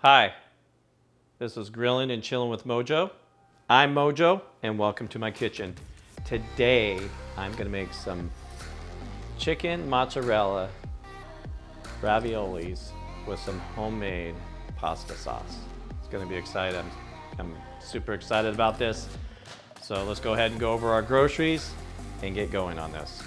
Hi, this is Grilling and Chilling with Mojo. I'm Mojo, and welcome to my kitchen. Today, I'm gonna make some chicken mozzarella raviolis with some homemade pasta sauce. It's gonna be exciting. I'm super excited about this. So let's go ahead and go over our groceries and get going on this.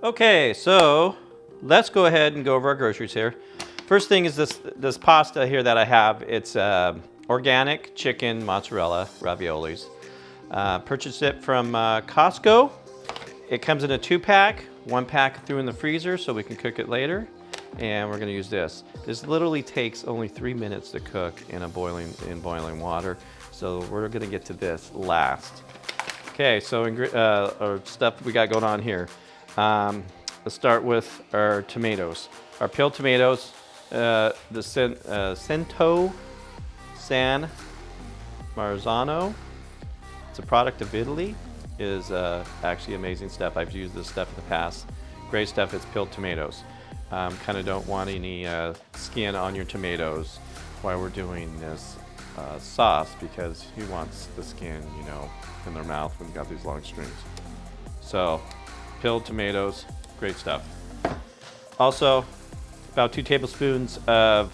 Okay, so let's go ahead and go over our groceries here. First thing is this pasta here that I have. It's organic chicken mozzarella raviolis. Purchased it from Costco. It comes in a 2-pack. 1 pack threw in the freezer so we can cook it later. And we're gonna use this. This literally takes only 3 minutes to cook in boiling water. So we're gonna get to this last. Okay, so our stuff we got going on here. Let's start with our tomatoes. Our peeled tomatoes, the Cento San Marzano. It's a product of Italy. Is actually amazing stuff. I've used this stuff in the past. Great stuff. It's peeled tomatoes. Kind of don't want any skin on your tomatoes while we're doing this sauce, because who wants the skin, in their mouth when you got these long strings? So, peeled tomatoes, great stuff. Also, about 2 tablespoons of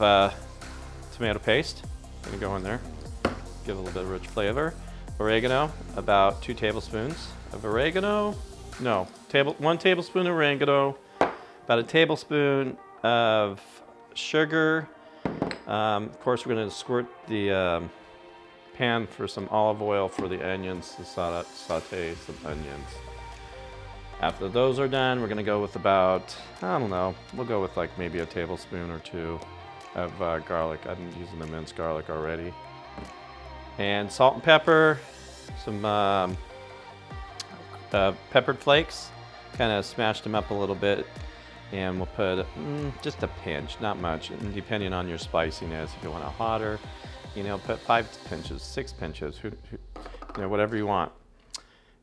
tomato paste. Gonna go in there, give it a little bit of rich flavor. Oregano, about 2 tablespoons of oregano. No, 1 tablespoon of oregano, about 1 tablespoon of sugar. Of course, we're gonna squirt the pan for some olive oil for the onions to saute some onions. After those are done, we're gonna go with about, I don't know, we'll go with like maybe 1 tablespoon or 2 of garlic. I'm using the minced garlic already. And salt and pepper, some peppered flakes, kind of smashed them up a little bit. And we'll put just a pinch, not much, and depending on your spiciness. If you want it hotter, put 5 pinches, 6 pinches, whatever you want.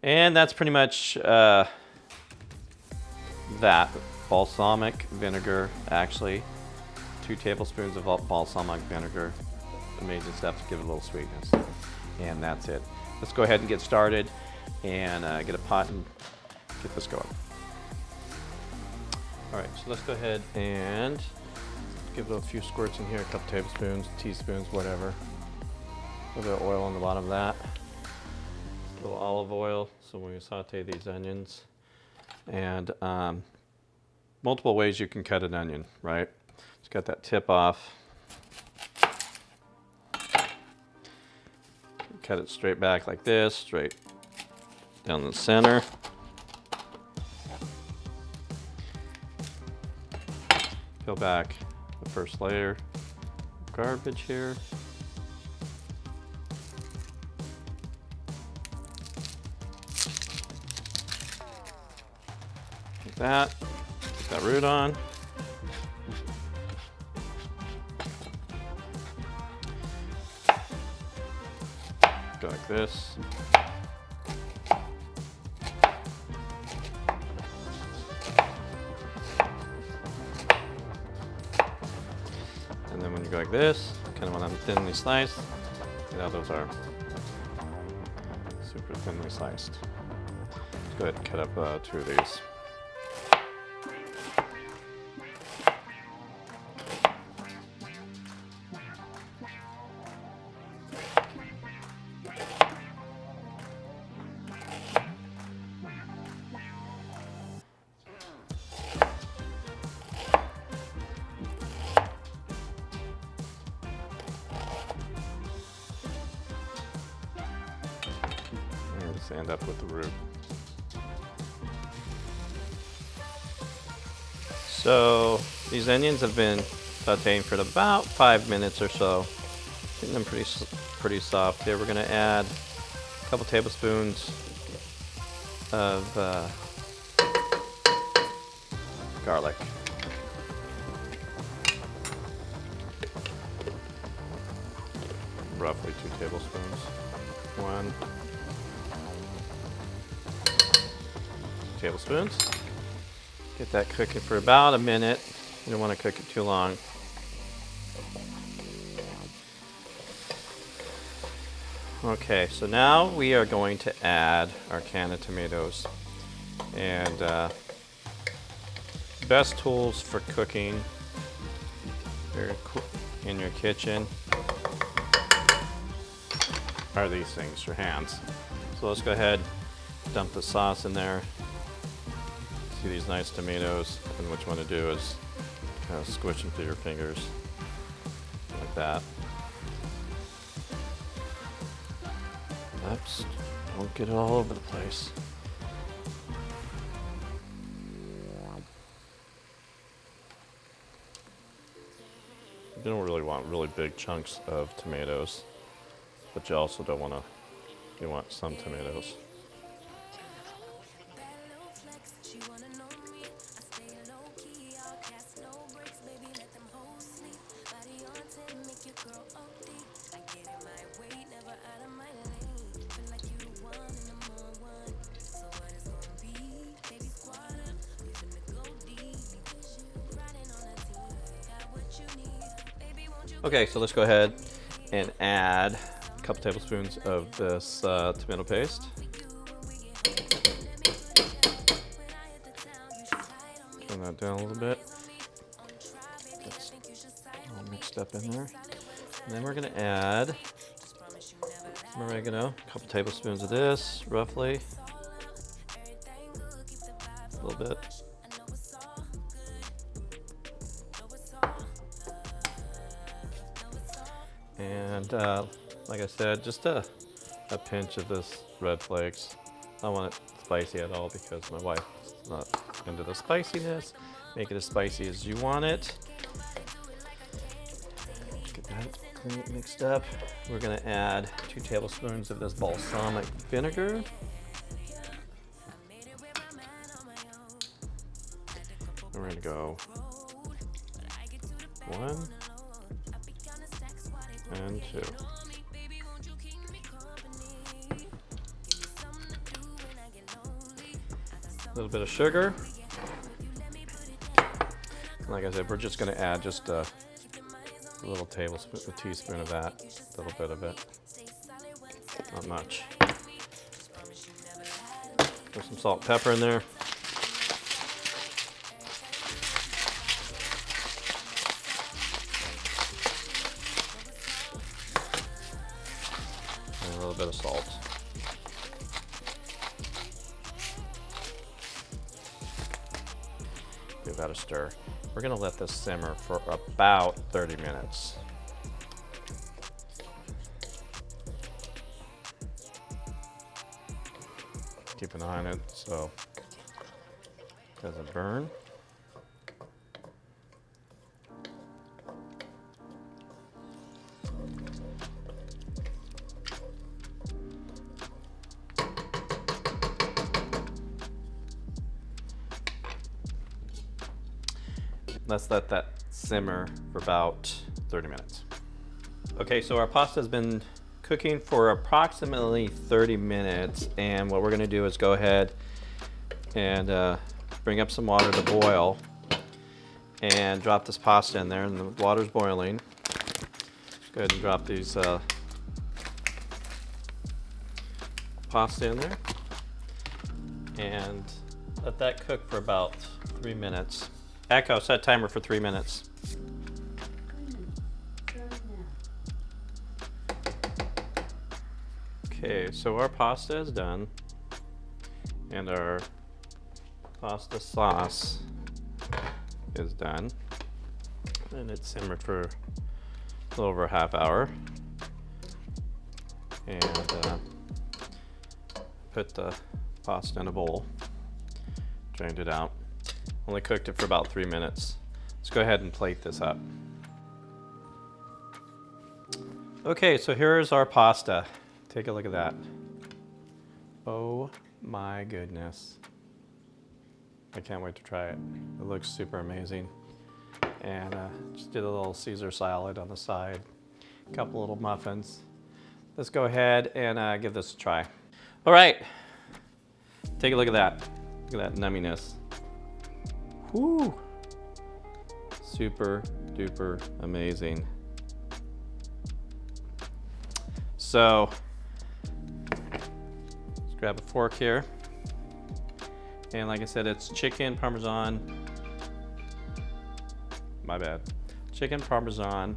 And that's pretty much that. Balsamic vinegar, actually 2 tablespoons of balsamic vinegar. Amazing stuff to give it a little sweetness. And that's it. Let's go ahead and get started and get a pot and get this going. All right, so let's go ahead and give it a few squirts in here, a couple tablespoons, teaspoons, whatever. A little bit of oil on the bottom of that. A little olive oil, so when we saute these onions. And multiple ways you can cut an onion, right? Just got that tip off. Cut it straight back like this, straight down the center. Peel back the first layer of garbage here. Like that. Put that root on. Go like this. And then when you go like this, kind of want them thinly sliced. Now those are super thinly sliced. Let's go ahead and cut up 2 of these. End up with the root. So these onions have been sauteing for about 5 minutes or so. Getting them pretty soft here. We're going to add a couple tablespoons of garlic. Roughly 2 tablespoons. 1 tablespoons. Get that cooking for about a minute. You don't want to cook it too long. Okay, so now we are going to add our can of tomatoes. And best tools for cooking in your kitchen are these things, your hands. So let's go ahead, dump the sauce in there. See these nice tomatoes, and what you want to do is kind of squish them through your fingers, like that. Oops, don't get it all over the place. You don't really want really big chunks of tomatoes, but you also don't want to, you want some tomatoes. Okay, so let's go ahead and add a couple tablespoons of this tomato paste. Turn that down a little bit. That's all mixed up in there. And then we're going to add some oregano, a couple tablespoons of this, roughly. A little bit. And like I said, just a pinch of this red flakes. I don't want it spicy at all because my wife is not into the spiciness. Make it as spicy as you want it. Get that mixed up. We're going to add 2 tablespoons of this balsamic vinegar. We're going to go 1 and 2. A little bit of sugar. Like I said, we're just going to add just a little tablespoon, a teaspoon of that, a little bit of it. Not much. Put some salt and pepper in there. And a little bit of salt. Give that a stir. We're going to let this simmer for about 30 minutes. Keep an eye on it so it doesn't burn. Let's let that simmer for about 30 minutes. Okay, so our pasta has been cooking for approximately 30 minutes, and what we're going to do is go ahead and bring up some water to boil and drop this pasta in there, and the water's boiling. Go ahead and drop these pasta in there and let that cook for about 3 minutes. Echo, set timer for 3 minutes. Okay, so our pasta is done, and our pasta sauce is done, and it's simmered for a little over a half hour. And put the pasta in a bowl, drained it out. Only cooked it for about 3 minutes. Let's go ahead and plate this up. Okay, so here's our pasta. Take a look at that. Oh my goodness. I can't wait to try it. It looks super amazing. And just did a little Caesar salad on the side. A couple little muffins. let's go ahead and give this a try. All right, take a look at that. Look at that numminess. Whoo! Super duper amazing. So, let's grab a fork here. And like I said, it's chicken Parmesan. My bad. Chicken Parmesan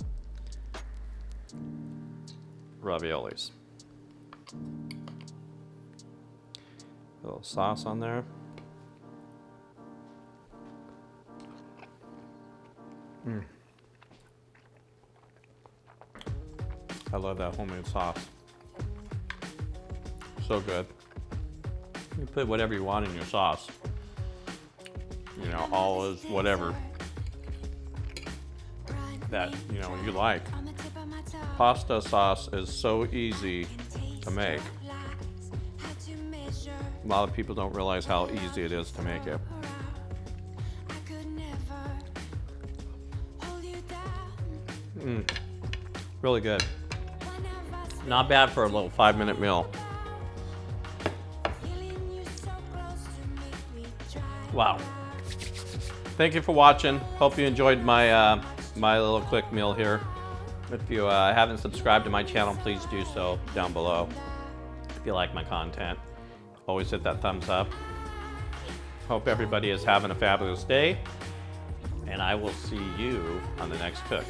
raviolis. A little sauce on there. I love that homemade sauce. So good. You can put whatever you want in your sauce. You know, olives, whatever that, you know, you like. Pasta sauce is so easy to make. A lot of people don't realize how easy it is to make it. Really good. Not bad for a little 5-minute meal. Wow. Thank you for watching. Hope you enjoyed my my little quick meal here. If you haven't subscribed to my channel, please do so down below. If you like my content, always hit that thumbs up. Hope everybody is having a fabulous day, and I will see you on the next cook.